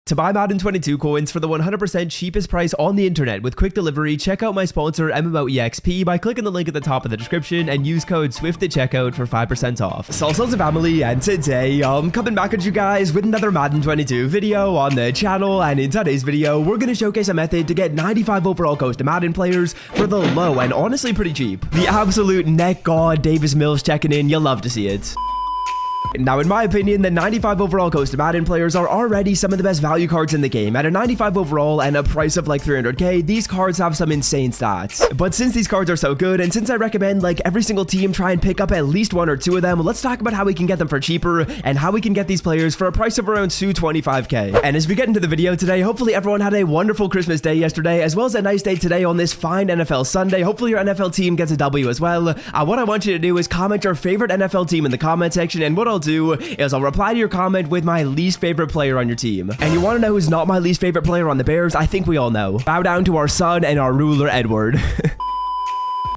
To buy Madden 22 coins for the 100% cheapest price on the internet with quick delivery, check out my sponsor MMOEXP by clicking the link at the top of the description and use code SWIFT at checkout for 5% off. Salsa family, and today I'm coming back at you guys with another Madden 22 video on the channel, and in today's video we're going to showcase a method to get 95 overall goes to Madden players for the low and honestly pretty cheap. The absolute neck god Davis Mills checking in, you'll love to see it. Now, in my opinion, the 95 overall goes to Madden players are already some of the best value cards in the game. At a 95 overall and a price of like 300k, these cards have some insane stats. But since these cards are so good, and since I recommend like every single team try and pick up at least one or two of them, let's talk about how we can get them for cheaper and how we can get these players for a price of around 225k. And as we get into the video today, hopefully everyone had a wonderful Christmas day yesterday, as well as a nice day today on this fine NFL Sunday. Hopefully your NFL team gets a W as well. What I want you to do is comment your favorite NFL team in the comment section, and what I'll do is I'll reply to your comment with my least favorite player on your team. And you want to know who's not my least favorite player on the Bears? I think we all know. Bow down to our son and our ruler, Edward.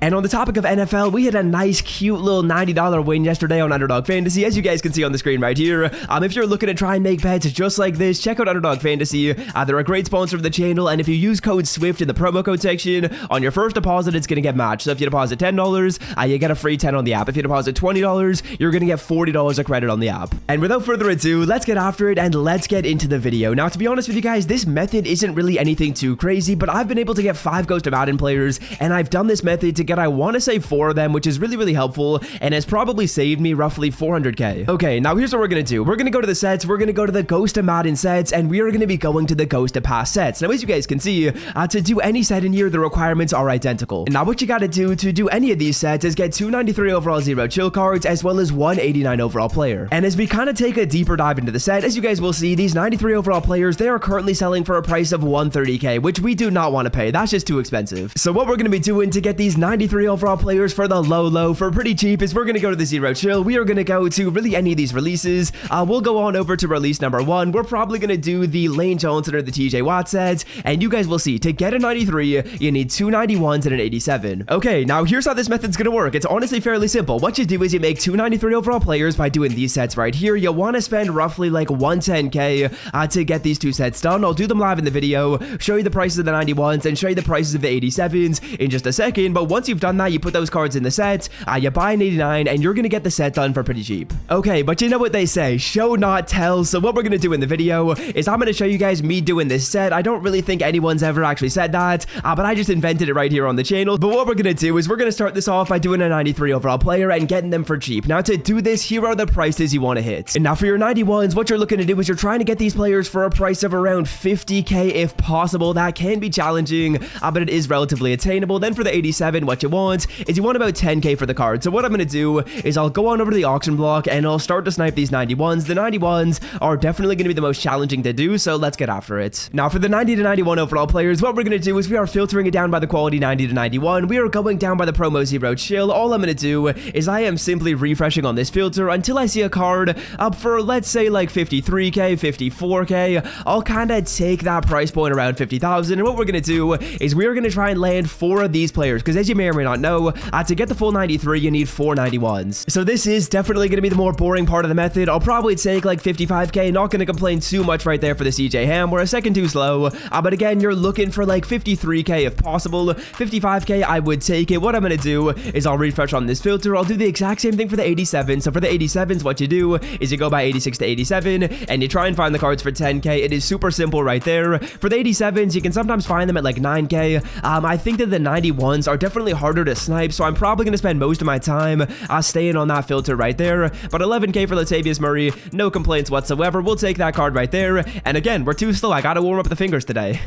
And on the topic of NFL, we had a nice, cute little $90 win yesterday on Underdog Fantasy, as you guys can see on the screen right here. If you're looking to try and make bets just like this, check out Underdog Fantasy. They're a great sponsor of the channel, and if you use code SWIFT in the promo code section, on your first deposit, it's going to get matched. So if you deposit $10, you get a free 10 on the app. If you deposit $20, you're going to get $40 of credit on the app. And without further ado, let's get after it and let's get into the video. Now, to be honest with you guys, this method isn't really anything too crazy, but I've been able to get 5 Ghost of Madden players, and I've done this method to get, I want to say, 4 of them, which is really helpful and has probably saved me roughly 400k. Okay, now here's what we're gonna do. We're gonna go to the sets, we're gonna go to the Ghost of Madden sets, and we are gonna be going to the Ghost of Pass sets. Now, as you guys can see, to do any set in here, the requirements are identical. Now, what you gotta do to do any of these sets is get 293 overall zero chill cards, as well as 189 overall player. And as we kind of take a deeper dive into the set, as you guys will see, these 93 overall players, they are currently selling for a price of 130k, which we do not want to pay. That's just too expensive. So what we're gonna be doing to get these 93 overall players for the low for pretty cheap is we're going to go to the zero chill. We are going to go to really any of these releases. We'll go on over to release number 1. We're probably going to do the Lane Johnson or the TJ Watt sets, and you guys will see, to get a 93, you need 2 91s and an 87. Okay, now here's how this method's going to work. It's honestly fairly simple. What you do is you make 293 overall players by doing these sets right here. You want to spend roughly like 110k to get these 2 sets done. I'll do them live in the video, show you the prices of the 91s and show you the prices of the 87s in just a second. But once you've done that, you put those cards in the set, you buy an 89, and you're gonna get the set done for pretty cheap. Okay, but you know what they say, show not tell. So what we're gonna do in the video is I'm gonna show you guys me doing this set. I don't really think anyone's ever actually said that, but I just invented it right here on the channel. But what we're gonna do is we're gonna start this off by doing a 93 overall player and getting them for cheap. Now, to do this, here are the prices you want to hit. And now for your 91s, what you're looking to do is you're trying to get these players for a price of around 50k if possible. That can be challenging, but it is relatively attainable. Then for the 87, what you want is you want about 10k for the card. So what I'm going to do is I'll go on over to the auction block and I'll start to snipe these 91s. The 91s are definitely going to be the most challenging to do, so let's get after it. Now for the 90 to 91 overall players, what we're going to do is we are filtering it down by the quality 90 to 91. We are going down by the promo zero chill. All I'm going to do is I am simply refreshing on this filter until I see a card up for, let's say, like 53k, 54k. I'll kind of take that price point around 50,000, and what we're going to do is we are going to try and land 4 of these players, because as you may or may not know, to get the full 93, you need 4 91s. So this is definitely going to be the more boring part of the method. I'll probably take like 55k, not going to complain too much right there for the CJ Ham. We're a second too slow, but again, you're looking for like 53k if possible. 55k, I would take it. What I'm going to do is I'll refresh on this filter. I'll do the exact same thing for the 87. So for the 87s, what you do is you go by 86 to 87, and you try and find the cards for 10k. It is super simple right there. For the 87s, you can sometimes find them at like 9k. I think that the 91s are definitely harder to snipe, so I'm probably going to spend most of my time staying on that filter right there. But 11k for Latavius Murray, no complaints whatsoever. We'll take that card right there. And again, we're too slow. I gotta warm up the fingers today.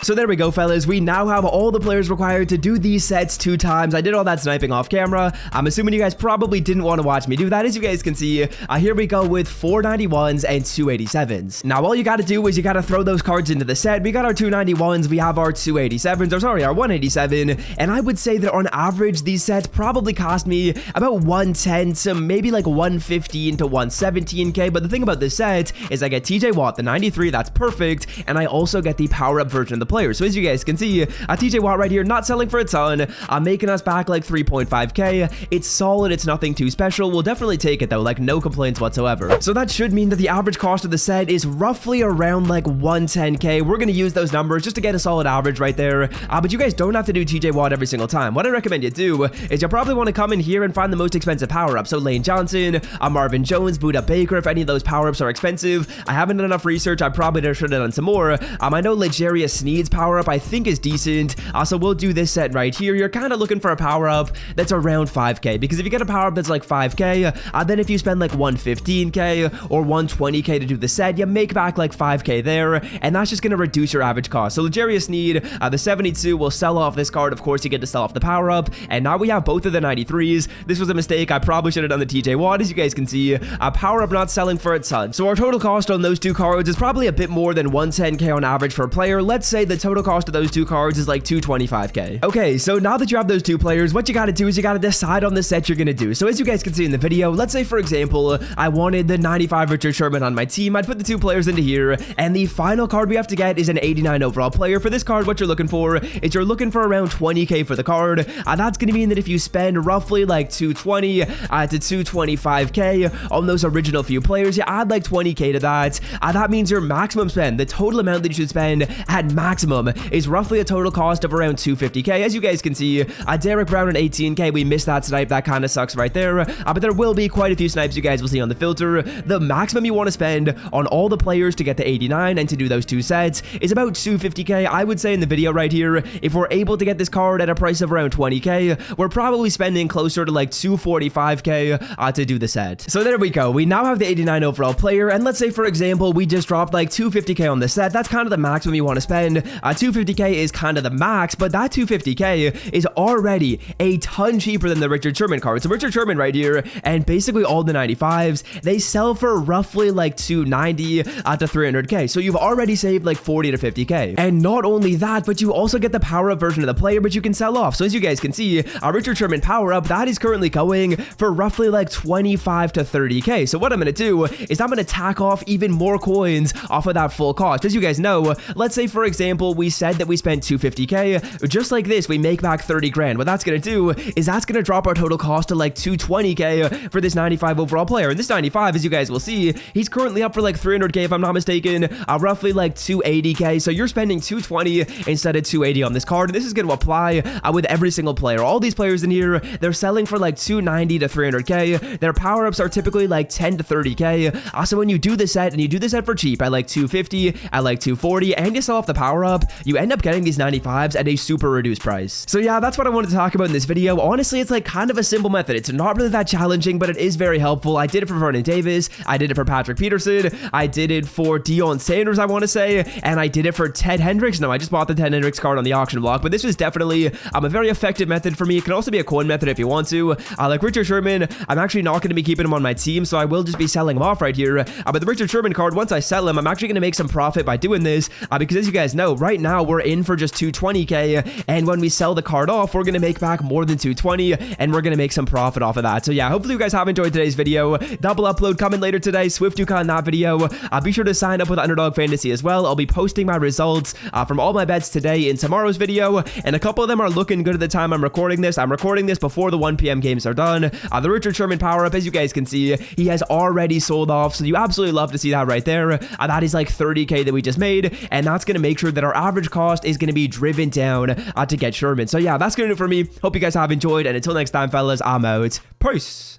So there we go, fellas. We now have all the players required to do these sets 2 times. I did all that sniping off camera. I'm assuming you guys probably didn't want to watch me do that. As you guys can see, here we go with 4 91s and 2 87s. Now, all you got to do is you got to throw those cards into the set. We got our 2 91s. We have our 2 87s, or sorry, our 187. And I would say that on average, these sets probably cost me about 110 to maybe like 115 to 117k. But the thing about this set is I get TJ Watt, the 93, that's perfect. And I also get the power-up version of the players. So as you guys can see, TJ Watt right here, not selling for a ton, making us back like 3.5k. It's solid, it's nothing too special. We'll definitely take it though, like no complaints whatsoever. So that should mean that the average cost of the set is roughly around like 110k. We're gonna use those numbers just to get a solid average right there. But you guys don't have to do TJ Watt every single time. What I recommend you do is you'll probably want to come in here and find the most expensive power-up. So Lane Johnson, Marvin Jones, Buda Baker, if any of those power-ups are expensive. I haven't done enough research. I probably should have done some more. I know Legarius Sneed's power-up I think is decent. So we'll do this set right here. You're kind of looking for a power-up that's around 5k, because if you get a power-up that's like 5k, then if you spend like 115k or 120k to do the set, you make back like 5k there, and that's just going to reduce your average cost. So Legarius Sneed, the 72 will sell off this card. Of course, you get to sell off the power-up, and now we have both of the 93s. This was a mistake. I probably should have done the TJ Watt. As you guys can see, power-up not selling for a ton. So our total cost on those two cards is probably a bit more than 110k on average for a player. Let's say the total cost of those two cards is like 225k. Okay, so now that you have those two players, what you got to do is you got to decide on the set you're going to do. So as you guys can see in the video, let's say for example, I wanted the 95 Richard Sherman on my team. I'd put the two players into here, and the final card we have to get is an 89 overall player. For this card, what you're looking for is you're looking for around 20k for the card. That's going to mean that if you spend roughly like 220 to 225k on those original few players, you add like 20k to that. That means your maximum spend, the total amount that you should spend at maximum, is roughly a total cost of around 250k. As you guys can see, Derek Brown at 18k, we missed that snipe. That kind of sucks right there. But there will be quite a few snipes you guys will see on the filter. The maximum you want to spend on all the players to get the 89 and to do those two sets is about 250k. I would say in the video right here, if we're able to get this card at a price of around 20k, we're probably spending closer to like 245k to do the set. So there we go. We now have the 89 overall player, and let's say for example we just dropped like 250k on the set. That's kind of the maximum you want to spend. 250k is kind of the max, but that 250k is already a ton cheaper than the Richard Sherman card. So Richard Sherman right here, and basically all the 95s, they sell for roughly like 290 to 300k. So you've already saved like 40 to 50k. And not only that, but you also get the power-up version of the player, but you can sell off. So as you guys can see, Richard Sherman power-up, that is currently going for roughly like 25 to 30k. So what I'm going to do is I'm going to tack off even more coins off of that full cost. As you guys know, let's say for example, we said that we spent 250k. Just like this, we make back 30 grand. What that's going to do is that's going to drop our total cost to like 220k for this 95 overall player. And this 95, as you guys will see, he's currently up for like 300k if I'm not mistaken, roughly like 280k. So you're spending 220 instead of 280 on this card. And this is going to apply with every single player. All these players in here, they're selling for like 290 to 300k. Their power-ups are typically like 10 to 30k. So when you do the set, and you do the set for cheap at like 250, at like 240, and you sell off the power-up, you end up getting these 95s at a super reduced price. So yeah, that's what I wanted to talk about in this video. Honestly, it's like kind of a simple method. It's not really that challenging, but it is very helpful. I did it for Vernon Davis. I did it for Patrick Peterson. I did it for Deion Sanders, I want to say, and I did it for Ted Hendricks. No, I just bought the Ted Hendricks card on the auction block, but this was definitely a very effective method for me. It can also be a coin method if you want to. Like Richard Sherman, I'm actually not going to be keeping him on my team, so I will just be selling him off right here. But the Richard Sherman card, once I sell him, I'm actually going to make some profit by doing this, because as you guys know, right now we're in for just 220k, and when we sell the card off, we're going to make back more than 220, and we're going to make some profit off of that. So yeah, hopefully you guys have enjoyed today's video. Double upload coming later today, Swift Duke on that video. Be sure to sign up with Underdog Fantasy as well. I'll be posting my results from all my bets today in tomorrow's video, and a couple of them are looking good at the time I'm recording this. I'm recording this before the 1 p.m. games are done. The Richard Sherman power-up, as you guys can see, he has already sold off, so you absolutely love to see that right there. That is like 30k that we just made, and that's going to make sure that our average cost is going to be driven down to get Sherman. So yeah, that's going to do it for me. Hope you guys have enjoyed, and until next time, fellas, I'm out. Peace.